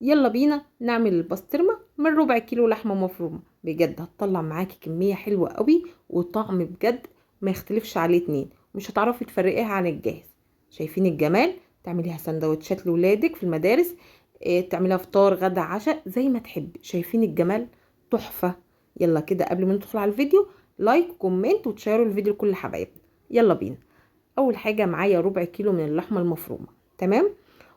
يلا بينا نعمل البسطرمه من ربع كيلو لحمه مفرومه. بجد هتطلع معاكي كميه حلوه قوي وطعم بجد ما يختلفش عليه اتنين، مش هتعرفي تفرقيها عن الجاهز. شايفين الجمال؟ تعمليها سندوتشات لولادك في المدارس، تعمليها فطار غدا عشاء زي ما تحبي. شايفين الجمال؟ تحفه. يلا كده قبل ما ندخل على الفيديو، لايك وكومنت وتشيروا الفيديو لكل حبايبنا. يلا بينا. اول حاجه معايا ربع كيلو من اللحمه المفرومه، تمام،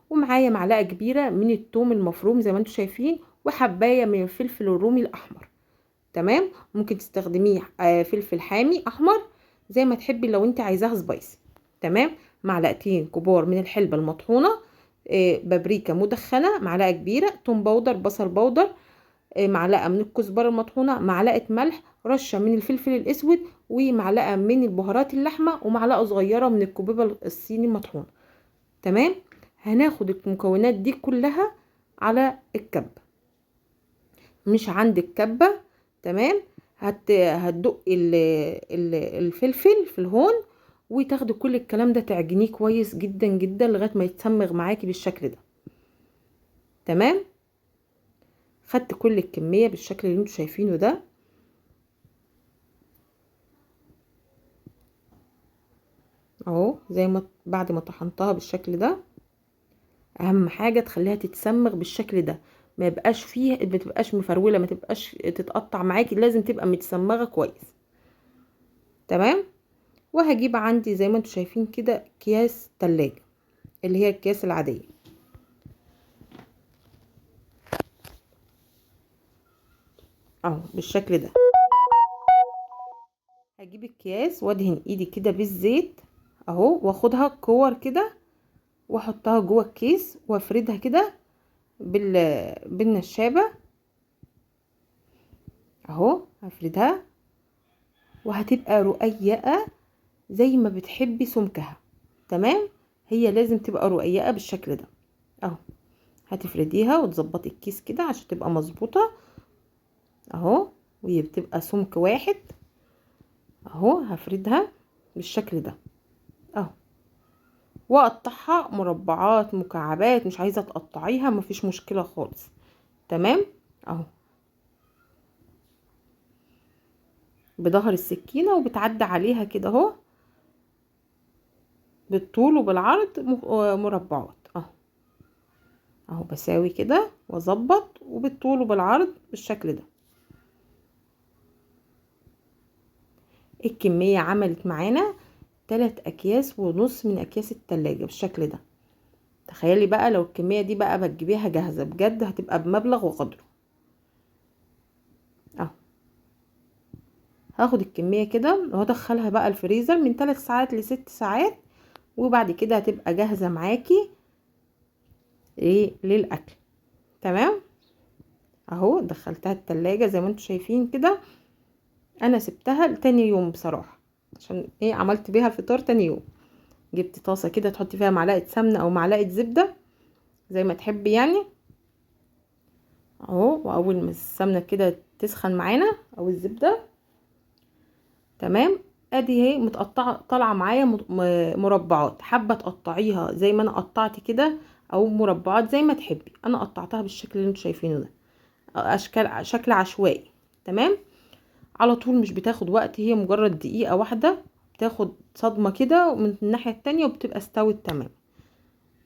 ومعايا معلقه كبيره من الثوم المفروم زي ما انتم شايفين، وحبايه من الفلفل الرومي الاحمر، تمام. ممكن تستخدميه فلفل حامي احمر زي ما تحبي لو انت عايزاها سبايسي، تمام. معلقتين كبار من الحلبه المطحونه، بابريكا مدخنه معلقه كبيره، توم باودر، بصل باودر، معلقه من الكزبره المطحونه، معلقه ملح، رشه من الفلفل الاسود، ومعلقه من البهارات اللحمه، ومعلقه صغيره من الكبيبه الصيني المطحونه، تمام. هناخد المكونات دي كلها على الكبة. مش عندك كبة، تمام، هتدق الفلفل في الهون، وتاخدي كل الكلام ده تعجنيه كويس جدا جدا لغايه ما يتسمغ معاكي بالشكل ده، تمام. خدت كل الكميه بالشكل اللي انتوا شايفينه ده اهو، زي ما بعد ما طحنتها بالشكل ده. اهم حاجه تخليها تتسمغ بالشكل ده، ما يبقاش فيه، ما تبقاش مفروله، ما تبقاش تتقطع معاكي، لازم تبقى متسمغه كويس، تمام. وهجيب عندي زي ما انتم شايفين كده اكياس تلاجة، اللي هي الأكياس العاديه اهو بالشكل ده. هجيب الأكياس وادهن ايدي كده بالزيت اهو، واخدها كور كده واحطها جوه الكيس وافردها كده بالنشابه اهو. هفردها وهتبقى رقيقه زي ما بتحبي سمكها، تمام. هي لازم تبقى رقيقه بالشكل ده اهو. هتفرديها وتظبطي الكيس كده عشان تبقى مظبوطه اهو، وهي بتبقى سمك واحد اهو. هفردها بالشكل ده اهو، واقطعها مربعات مكعبات، مش عايزه تقطعيها مفيش مشكله خالص، تمام اهو. بظهر السكينه وبتعدي عليها كده اهو، بالطول وبالعرض مربعات اهو اهو. بساوي كده واظبط وبالطول وبالعرض بالشكل ده. الكميه عملت معانا 3 اكياس ونص من اكياس التلاجة بالشكل ده. تخيلي بقى لو الكميه دي بقى بتجيبيها جاهزه بجد هتبقى بمبلغ وقدره اهو. هاخد الكميه كده وهدخلها بقى الفريزر من 3 ساعات ل6 ساعات، وبعد كده هتبقى جاهزه معاكي ايه للاكل، تمام اهو. دخلتها التلاجة زي ما انتم شايفين كده. انا سبتها لتاني يوم بصراحه، عشان ايه عملت بيها الفطار تاني يوم. جبت طاسه كده تحطي فيها معلقه سمنه او معلقه زبده زي ما تحبي يعني اهو. واول ما السمنه كده تسخن معانا او الزبده، تمام، ادي اهي متقطعه طالعه معايا مربعات. حابه تقطعيها زي ما انا قطعت كده او مربعات زي ما تحبي. انا قطعتها بالشكل اللي انتوا شايفينه ده، اشكال شكل عشوائي، تمام. على طول مش بتاخد وقت، هي مجرد دقيقه واحده بتاخد صدمه كده من الناحيه التانية وبتبقى استوت تمام،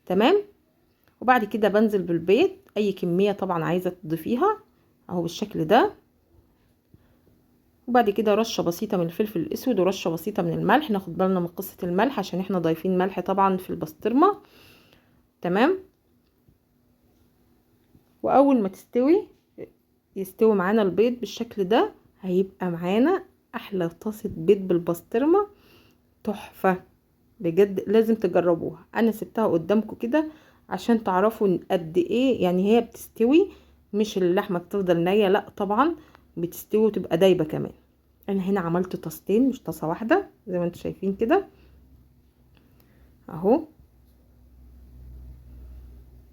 تمام. وبعد كده بنزل بالبيض، اي كميه طبعا عايزه تضيفيها اهو بالشكل ده. وبعد كده رشه بسيطه من الفلفل الاسود ورشه بسيطه من الملح. ناخد بالنا من قصه الملح عشان احنا ضايفين ملح طبعا في البسطرمه، تمام. واول ما يستوي معانا البيض بالشكل ده، هيبقى معانا احلى طاسه بيض بالبسطرمه، تحفه بجد. لازم تجربوها. انا سبتها قدامكم كده عشان تعرفوا قد ايه يعني هي بتستوي، مش اللحمه بتفضل نيه، لا طبعا بتستوي وتبقى دايبه كمان. انا هنا عملت طاستين مش طاسه واحده زي ما انتم شايفين كده اهو.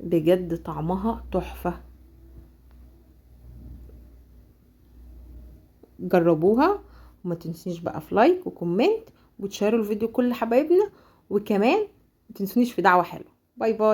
بجد طعمها تحفه، جربوها. وما تنسيش بقى في لايك وكومنت وتشاركوا الفيديو كل حبايبنا، وكمان ما تنسونيش في دعوه حلوه. باي باي.